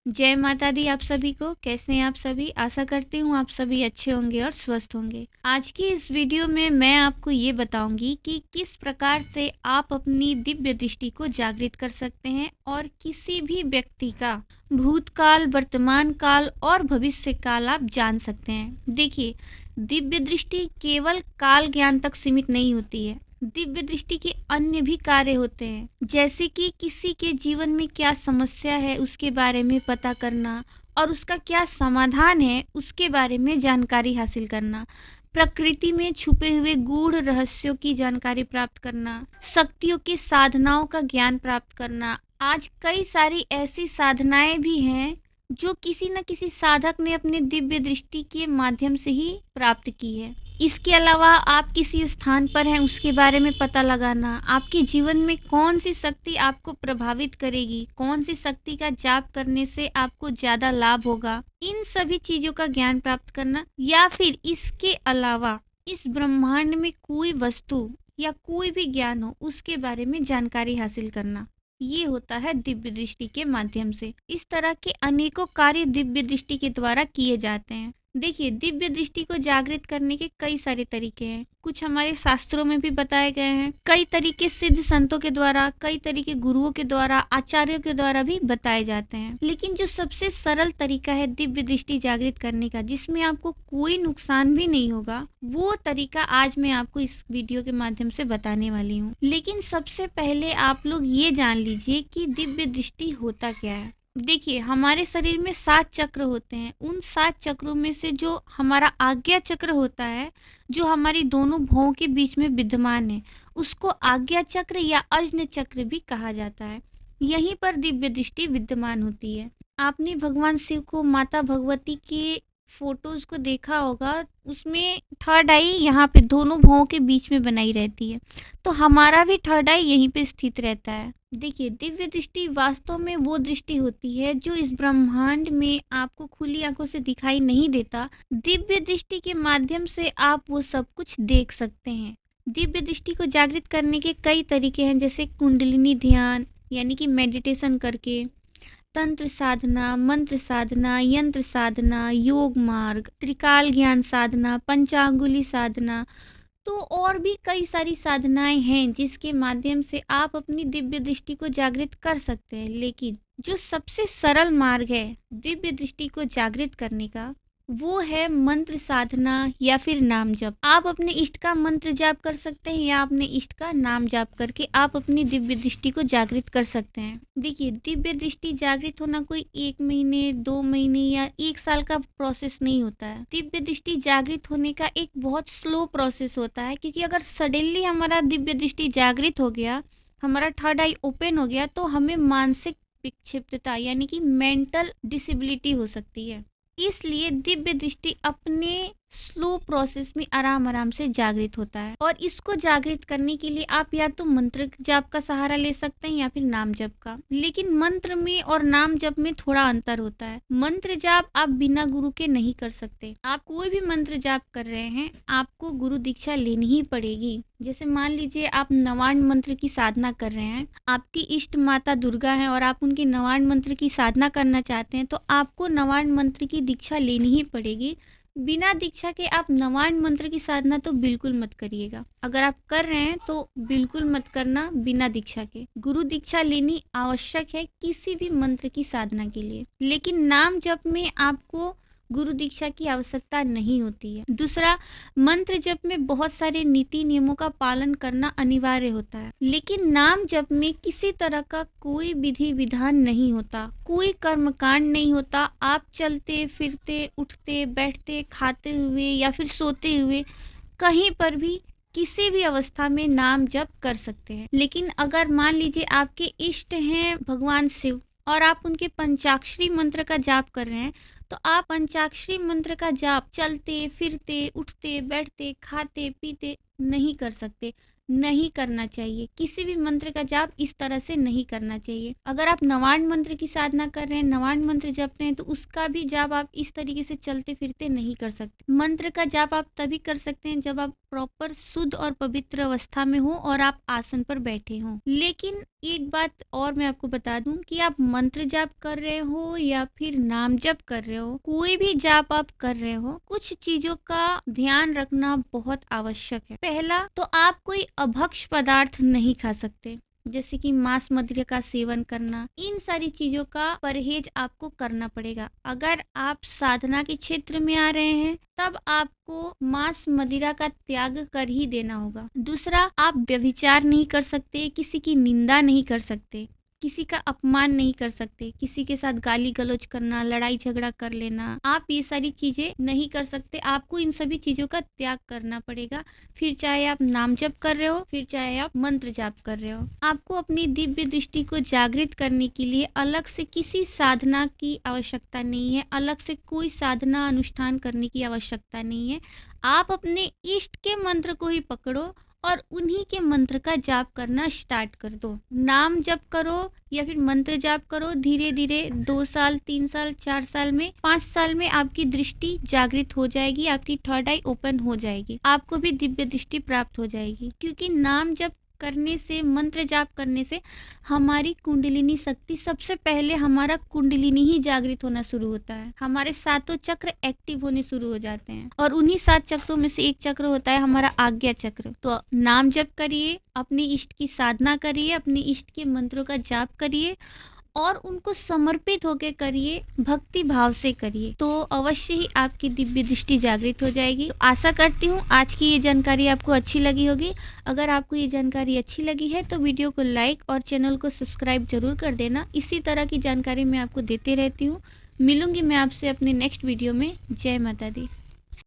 जय माता दी आप सभी को। कैसे हैं आप सभी? आशा करती हूँ आप सभी अच्छे होंगे और स्वस्थ होंगे। आज की इस वीडियो में मैं आपको ये बताऊंगी कि किस प्रकार से आप अपनी दिव्य दृष्टि को जागृत कर सकते हैं और किसी भी व्यक्ति का भूतकाल, वर्तमान काल और भविष्य काल आप जान सकते हैं। देखिए, दिव्य दृष्टि केवल काल ज्ञान तक सीमित नहीं होती है। दिव्य दृष्टि के अन्य भी कार्य होते हैं, जैसे कि किसी के जीवन में क्या समस्या है उसके बारे में पता करना और उसका क्या समाधान है उसके बारे में जानकारी हासिल करना, प्रकृति में छुपे हुए गूढ़ रहस्यों की जानकारी प्राप्त करना, शक्तियों की साधनाओं का ज्ञान प्राप्त करना। आज कई सारी ऐसी साधनाएं भी हैं जो किसी न किसी साधक ने अपने दिव्य दृष्टि के माध्यम से ही प्राप्त की है। इसके अलावा आप किसी स्थान पर हैं उसके बारे में पता लगाना, आपके जीवन में कौन सी शक्ति आपको प्रभावित करेगी, कौन सी शक्ति का जाप करने से आपको ज्यादा लाभ होगा, इन सभी चीजों का ज्ञान प्राप्त करना, या फिर इसके अलावा इस ब्रह्मांड में कोई वस्तु या कोई भी ज्ञान हो उसके बारे में जानकारी हासिल करना, ये होता है दिव्य दृष्टि के माध्यम से। इस तरह के अनेकों कार्य दिव्य दृष्टि के द्वारा किए जाते हैं। देखिए, दिव्य दृष्टि को जागृत करने के कई सारे तरीके हैं। कुछ हमारे शास्त्रों में भी बताए गए हैं, कई तरीके सिद्ध संतों के द्वारा, कई तरीके गुरुओं के द्वारा, आचार्यों के द्वारा भी बताए जाते हैं। लेकिन जो सबसे सरल तरीका है दिव्य दृष्टि जागृत करने का, जिसमें आपको कोई नुकसान भी नहीं होगा, वो तरीका आज मैं आपको इस वीडियो के माध्यम से बताने वाली हूँ। लेकिन सबसे पहले आप लोग ये जान लीजिए कि दिव्य दृष्टि होता क्या है। देखिए, हमारे शरीर में 7 चक्र होते हैं। उन 7 चक्रों में से जो हमारा आज्ञा चक्र होता है, जो हमारी दोनों भौं के बीच में विद्यमान है, उसको आज्ञा चक्र या अज्ञ चक्र भी कहा जाता है। यहीं पर दिव्य दृष्टि विद्यमान होती है। आपने भगवान शिव को, माता भगवती के फोटोज को देखा होगा, उसमें थर्ड आई यहाँ पे दोनों भौं के बीच में बनाई रहती है, तो हमारा भी थर्ड आई यहीं पे स्थित रहता है। देखिए, दिव्य दृष्टि वास्तव में वो दृष्टि होती है जो इस ब्रह्मांड में आपको खुली आंखों से दिखाई नहीं देता। दिव्य दृष्टि के माध्यम से आप वो सब कुछ देख सकते हैं। दिव्य दृष्टि को जागृत करने के कई तरीके हैं, जैसे कुंडलिनी ध्यान यानी कि मेडिटेशन करके, तंत्र साधना, मंत्र साधना, यंत्र साधना, योग मार्ग, त्रिकाल ज्ञान साधना, पंचांगुली साधना, तो और भी कई सारी साधनाएं हैं जिसके माध्यम से आप अपनी दिव्य दृष्टि को जागृत कर सकते हैं। लेकिन जो सबसे सरल मार्ग है दिव्य दृष्टि को जागृत करने का, वो है मंत्र साधना या फिर नाम जप। आप अपने इष्ट का मंत्र जाप कर सकते हैं या अपने इष्ट का नाम जाप करके आप अपनी दिव्य दृष्टि को जागृत कर सकते हैं। देखिए, दिव्य दृष्टि जागृत होना कोई 1 महीने, 2 महीने या 1 साल का प्रोसेस नहीं होता है। दिव्य दृष्टि जागृत होने का एक बहुत स्लो प्रोसेस होता है, क्योंकि अगर सडनली हमारा दिव्य दृष्टि जागृत हो गया, हमारा थर्ड आई ओपन हो गया, तो हमें मानसिक विक्षिप्तता यानी कि मेंटल डिसेबिलिटी हो सकती है। इसलिए दिव्य दृष्टि अपने स्लो प्रोसेस में आराम आराम से जागृत होता है, और इसको जागृत करने के लिए आप या तो मंत्र जाप का सहारा ले सकते हैं या फिर नाम जप का। लेकिन मंत्र में और नाम जप में थोड़ा अंतर होता है। मंत्र जाप आप बिना गुरु के नहीं कर सकते। आप कोई भी मंत्र जाप कर रहे हैं, आपको गुरु दीक्षा लेनी ही पड़ेगी। जैसे मान लीजिए आप नवार्ण मंत्र की साधना कर रहे हैं, आपकी इष्ट माता दुर्गा है और आप उनके नवार्ण मंत्र की साधना करना चाहते हैं, तो आपको नवार्ण मंत्र की दीक्षा लेनी ही पड़ेगी। बिना दीक्षा के आप नवार्ण मंत्र की साधना तो बिल्कुल मत करिएगा। अगर आप कर रहे हैं तो बिल्कुल मत करना बिना दीक्षा के। गुरु दीक्षा लेनी आवश्यक है किसी भी मंत्र की साधना के लिए। लेकिन नाम जप में आपको गुरु दीक्षा की आवश्यकता नहीं होती है। दूसरा, मंत्र जप में बहुत सारे नीति नियमों का पालन करना अनिवार्य होता है, लेकिन नाम जप में किसी तरह का कोई विधि विधान नहीं होता, कोई कर्मकांड नहीं होता। आप चलते फिरते, उठते बैठते, खाते हुए या फिर सोते हुए कहीं पर भी किसी भी अवस्था में नाम जप कर सकते हैं। लेकिन अगर मान लीजिए आपके इष्ट हैं भगवान शिव और आप उनके पंचाक्षरी मंत्र का जाप कर रहे हैं, तो आप पंचाक्षरी मंत्र का जाप चलते फिरते, उठते बैठते, खाते पीते नहीं कर सकते, नहीं करना चाहिए। किसी भी मंत्र का जाप इस तरह से नहीं करना चाहिए। अगर आप नवार्ण मंत्र की साधना कर रहे हैं, नवार्ण मंत्र जप रहे हैं, तो उसका भी जाप आप इस तरीके से चलते फिरते नहीं कर सकते। मंत्र का जाप आप तभी कर सकते हैं जब आप प्रॉपर शुद्ध और पवित्र अवस्था में हो और आप आसन पर बैठे हों। लेकिन एक बात और मैं आपको बता दूं कि आप मंत्र जाप कर रहे हो या फिर नाम जप कर रहे हो, कोई भी जाप आप कर रहे हो, कुछ चीजों का ध्यान रखना बहुत आवश्यक है। पहला तो आप कोई अभक्ष पदार्थ नहीं खा सकते, जैसे कि मांस मदिरा का सेवन करना, इन सारी चीजों का परहेज आपको करना पड़ेगा। अगर आप साधना के क्षेत्र में आ रहे हैं तब आपको मांस मदिरा का त्याग कर ही देना होगा। दूसरा, आप व्यभिचार नहीं कर सकते, किसी की निंदा नहीं कर सकते, किसी का अपमान नहीं कर सकते, किसी के साथ गाली गलौज करना, लड़ाई झगड़ा कर लेना, आप ये सारी चीजें नहीं कर सकते। आपको इन सभी चीजों का त्याग करना पड़ेगा। फिर चाहे आप नाम जप कर रहे हो, फिर चाहे आप मंत्र जाप कर रहे हो, आपको अपनी दिव्य दृष्टि को जागृत करने के लिए अलग से किसी साधना की आवश्यकता नहीं है, अलग से कोई साधना अनुष्ठान करने की आवश्यकता नहीं है। आप अपने इष्ट के मंत्र को ही पकड़ो और उन्हीं के मंत्र का जाप करना स्टार्ट कर दो। नाम जप करो या फिर मंत्र जाप करो, धीरे धीरे 2 साल, 3 साल, 4 साल में, 5 साल में आपकी दृष्टि जागृत हो जाएगी, आपकी थर्ड आई ओपन हो जाएगी, आपको भी दिव्य दृष्टि प्राप्त हो जाएगी। क्योंकि नाम जप करने से, मंत्र जाप करने से हमारी कुंडलिनी शक्ति, सबसे पहले हमारा कुंडलिनी ही जागृत होना शुरू होता है, हमारे 7 चक्र एक्टिव होने शुरू हो जाते हैं और उन्हीं 7 चक्रों में से एक चक्र होता है हमारा आज्ञा चक्र। तो नाम जप करिए, अपनी इष्ट की साधना करिए, अपनी इष्ट के मंत्रों का जाप करिए और उनको समर्पित होकर करिए, भक्ति भाव से करिए, तो अवश्य ही आपकी दिव्य दृष्टि जागृत हो जाएगी। आशा करती हूँ आज की ये जानकारी आपको अच्छी लगी होगी। अगर आपको ये जानकारी अच्छी लगी है तो वीडियो को लाइक और चैनल को सब्सक्राइब जरूर कर देना। इसी तरह की जानकारी मैं आपको देते रहती हूँ। मिलूंगी मैं आपसे अपने नेक्स्ट वीडियो में। जय माता दी।